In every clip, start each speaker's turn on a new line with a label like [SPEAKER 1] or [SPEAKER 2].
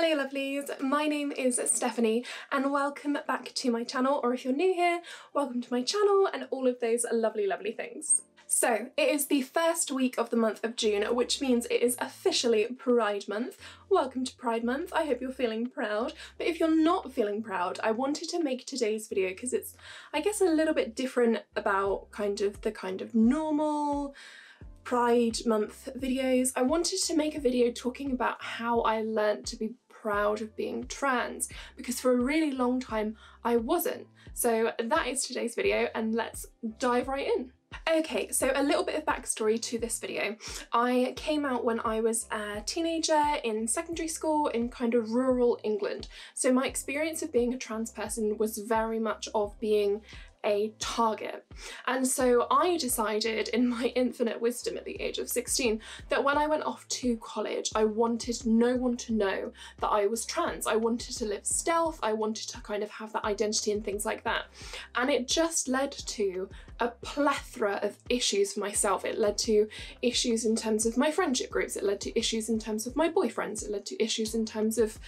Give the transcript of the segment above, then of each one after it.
[SPEAKER 1] Hello lovelies, my name is Stephanie and welcome back to my channel, or if you're new here, welcome to my channel and all of those lovely things. So it is the first week of the month of June, which means it is officially Pride Month. Welcome to Pride Month. I hope you're feeling proud, but if you're not feeling proud, I wanted to make today's video because it's, I guess, a little bit different about the normal Pride Month videos. I wanted to make a video talking about how I learnt to be proud of being trans, because for a really long time I wasn't. So that is today's video and let's dive right in. Okay, so a little bit of backstory to this video. I came out when I was a teenager in secondary school in kind of rural England. So my experience of being a trans person was very much of being a target. And so I decided in my infinite wisdom at the age of 16 that when I went off to college, I wanted no one to know that I was trans. I wanted to live stealth, I wanted to kind of have that identity and things like that. And it just led to a plethora of issues for myself. It led to issues in terms of my friendship groups, it led to issues in terms of my boyfriends, it led to issues in terms of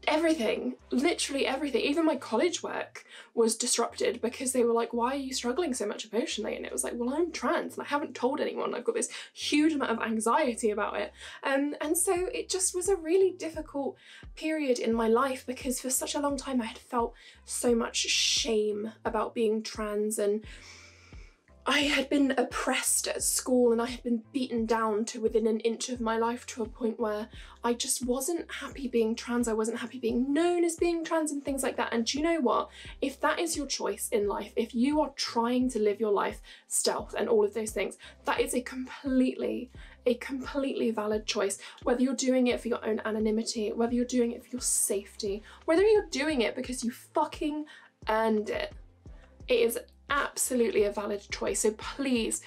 [SPEAKER 1] everything, literally everything. Even my college work was disrupted because they were like, why are you struggling so much emotionally? And it was like, well, I'm trans and I haven't told anyone. I've got this huge amount of anxiety about it. And so it just was a really difficult period in my life because for such a long time I had felt so much shame about being trans, and I had been oppressed at school and I had been beaten down to within an inch of my life, to a point where I just wasn't happy being trans. I wasn't happy being known as being trans and things like that. And do you know what? If that is your choice in life, if you are trying to live your life stealth and all of those things, that is a completely valid choice. Whether you're doing it for your own anonymity, whether you're doing it for your safety, whether you're doing it because you fucking earned it, it is absolutely a valid choice. So please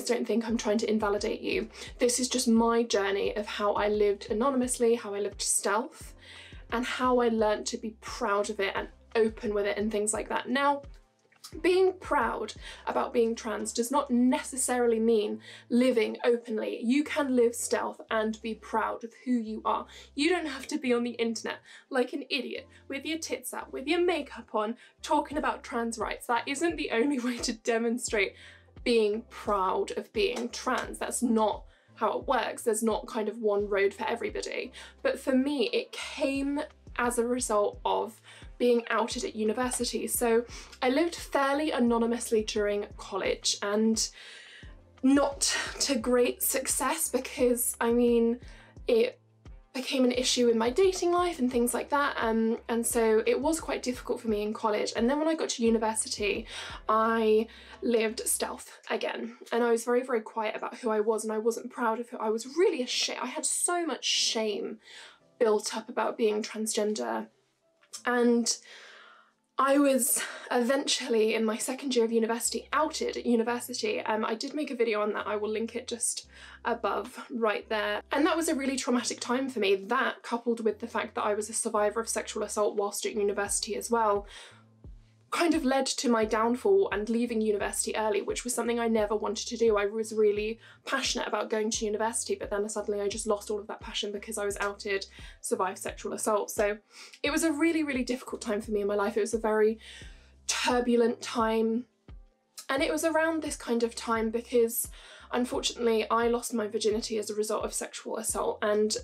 [SPEAKER 1] don't think I'm trying to invalidate you. This is just my journey of how I lived anonymously, how I lived stealth, and how I learnt to be proud of it and open with it and things like that. Now, being proud about being trans does not necessarily mean living openly. You can live stealth and be proud of who you are. You don't have to be on the internet like an idiot with your tits out, with your makeup on, talking about trans rights. That isn't the only way to demonstrate being proud of being trans. That's not how it works. There's not kind of one road for everybody. But for me, it came as a result of being outed at university. So I lived fairly anonymously during college, and not to great success because, I mean, it became an issue in my dating life and things like that, and so it was quite difficult for me in college. And then when I got to university, I lived stealth again, and I was very quiet about who I was, and I wasn't proud of who I was. Really ashamed. I had so much shame built up about being transgender. And I was eventually, in my second year of university, outed at university. I did make a video on that. I will link it just above right there. And that was a really traumatic time for me. That, coupled with the fact that I was a survivor of sexual assault whilst at university as well, kind of led to my downfall and leaving university early, which was something I never wanted to do. I was really passionate about going to university, but then suddenly I just lost all of that passion because I was outed, survived sexual assault. So it was a really difficult time for me in my life. It was a very turbulent time. And it was around this kind of time because, unfortunately, I lost my virginity as a result of sexual assault, and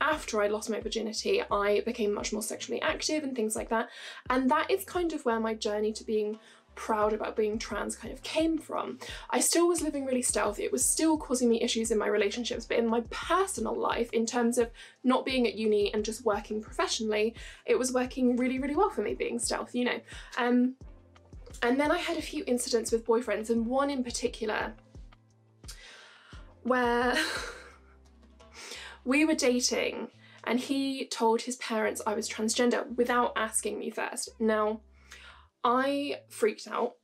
[SPEAKER 1] after I lost my virginity, I became much more sexually active and things like that, and that is kind of where my journey to being proud about being trans kind of came from. I still was living really stealth, it was still causing me issues in my relationships, but in my personal life, in terms of not being at uni and just working professionally, it was working really well for me being stealth, you know. And then I had a few incidents with boyfriends, and one in particular where we were dating and he told his parents I was transgender without asking me first. Now, I freaked out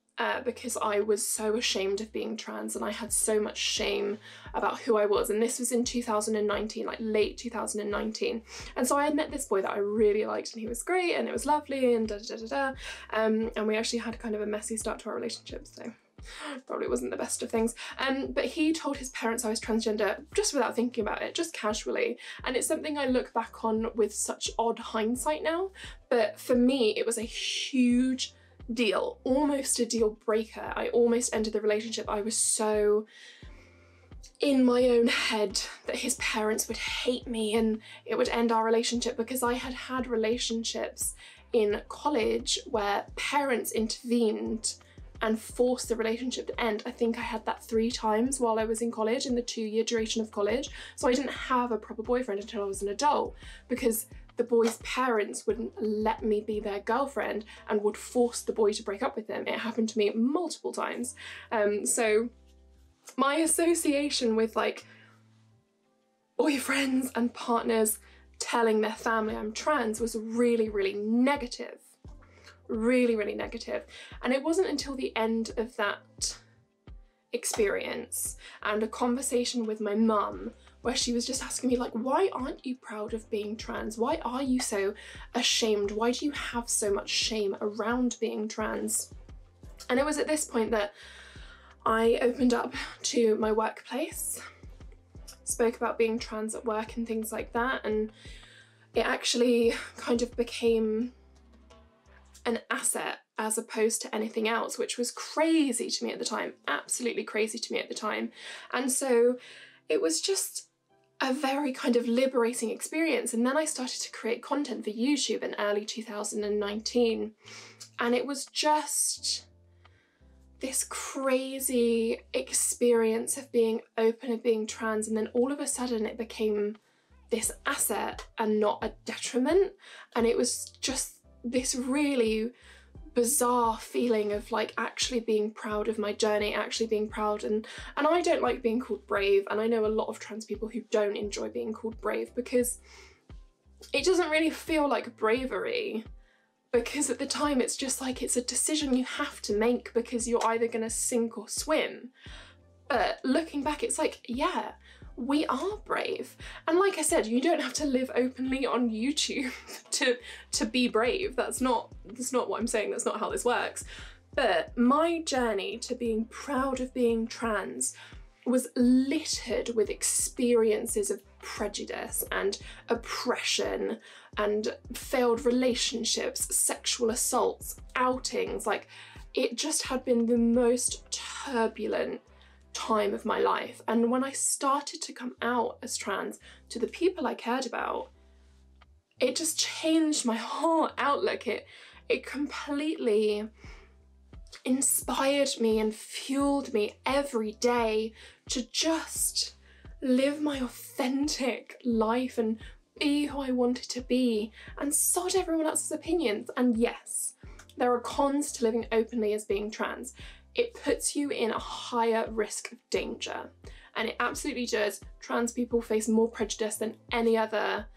[SPEAKER 1] because I was so ashamed of being trans and I had so much shame about who I was, and this was in 2019, like late 2019. And so I had met this boy that I really liked and he was great and it was lovely and and we actually had kind of a messy start to our relationship, so probably wasn't the best of things. But he told his parents I was transgender just without thinking about it, just casually. And it's something I look back on with such odd hindsight now. But for me, it was a huge deal, almost a deal breaker. I almost ended the relationship. I was so in my own head that his parents would hate me and it would end our relationship, because I had had relationships in college where parents intervened and forced the relationship to end. I think I had that 3 times while I was in college, in the 2-year duration of college. So I didn't have a proper boyfriend until I was an adult, because the boy's parents wouldn't let me be their girlfriend and would force the boy to break up with him. It happened to me multiple times. So my association with like boyfriends and partners telling their family I'm trans was really, really negative. Really, really negative. And it wasn't until the end of that experience and a conversation with my mum where she was just asking me, like, why aren't you proud of being trans? Why are you so ashamed? Why do you have so much shame around being trans? And it was at this point that I opened up to my workplace, spoke about being trans at work and things like that, and it actually kind of became an asset as opposed to anything else, which was crazy to me at the time, absolutely crazy to me at the time. And so it was just a very kind of liberating experience. And then I started to create content for YouTube in early 2019, and it was just this crazy experience of being open, of being trans, and then all of a sudden it became this asset and not a detriment. And it was just this really bizarre feeling of like actually being proud of my journey, actually being proud. And I don't like being called brave, and I know a lot of trans people who don't enjoy being called brave, because it doesn't really feel like bravery, because at the time it's just like it's a decision you have to make because you're either gonna sink or swim. But looking back, it's like, yeah, we are brave. And like I said, you don't have to live openly on YouTube to be brave. That's not what I'm saying. That's not how this works. But my journey to being proud of being trans was littered with experiences of prejudice and oppression and failed relationships, sexual assaults, outings. Like, it just had been the most turbulent time of my life. And when I started to come out as trans to the people I cared about, it just changed my whole outlook. It completely inspired me and fueled me every day to just live my authentic life and be who I wanted to be, and sod everyone else's opinions. And yes, there are cons to living openly as being trans. It puts you in a higher risk of danger, and it absolutely does. Trans people face more prejudice than any other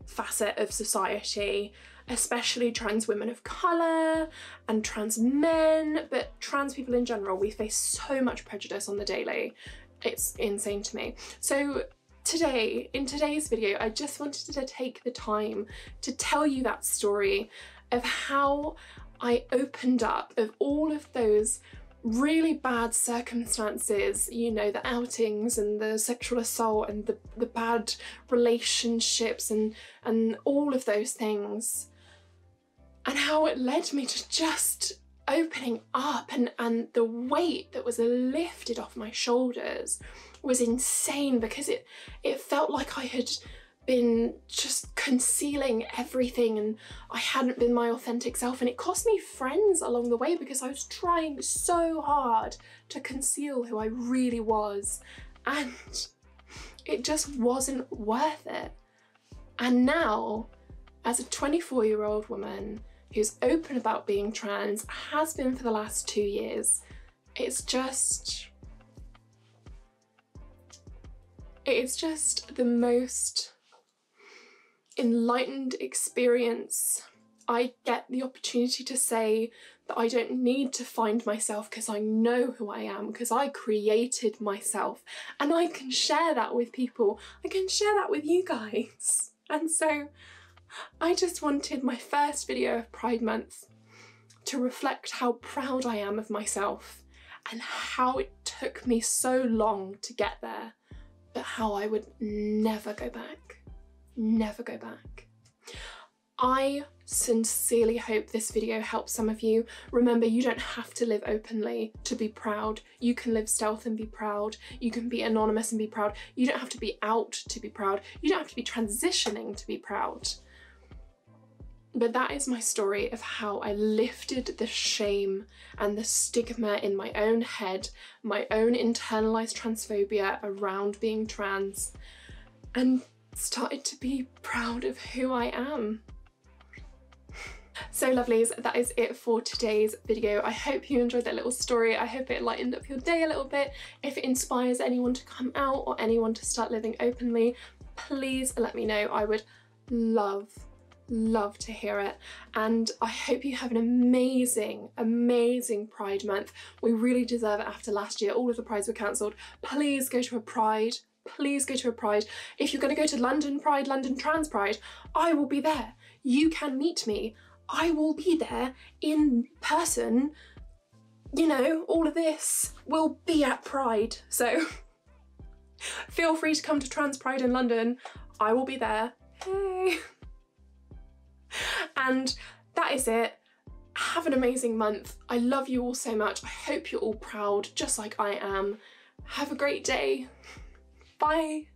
[SPEAKER 1] facet of society, especially trans women of colour and trans men, but trans people in general, we face so much prejudice on the daily. It's insane to me. So in today's video, I just wanted to take the time to tell you that story of how I opened up, of all of those really bad circumstances, you know, the outings and the sexual assault and the bad relationships and all of those things, and how it led me to just opening up, and the weight that was lifted off my shoulders was insane, because it felt like I had been just concealing everything and I hadn't been my authentic self, and it cost me friends along the way because I was trying so hard to conceal who I really was, and it just wasn't worth it. And now, as a 24-year-old woman who's open about being trans, has been for the last 2 years, it's just the most enlightened experience. I get the opportunity to say that I don't need to find myself because I know who I am, because I created myself, and I can share that with people. I can share that with you guys. And so I just wanted my first video of Pride Month to reflect how proud I am of myself and how it took me so long to get there, but how I would never go back. Never go back. I sincerely hope this video helps some of you. Remember, you don't have to live openly to be proud. You can live stealth and be proud. You can be anonymous and be proud. You don't have to be out to be proud. You don't have to be transitioning to be proud. But that is my story of how I lifted the shame and the stigma in my own head, my own internalized transphobia around being trans, and started to be proud of who I am. So lovelies, that is it for today's video. I hope you enjoyed that little story. I hope it lightened up your day a little bit. If it inspires anyone to come out or anyone to start living openly, please let me know. I would love to hear it. And I hope you have an amazing, amazing Pride month. We really deserve it after last year. All of the prides were cancelled. Please go to a Pride. Please go to a Pride. If you're going to go to London Pride, London Trans Pride, I will be there. You can meet me. I will be there in person. You know, all of this will be at Pride. So feel free to come to Trans Pride in London. I will be there. Hey. And that is it. Have an amazing month. I love you all so much. I hope you're all proud, just like I am. Have a great day. Bye.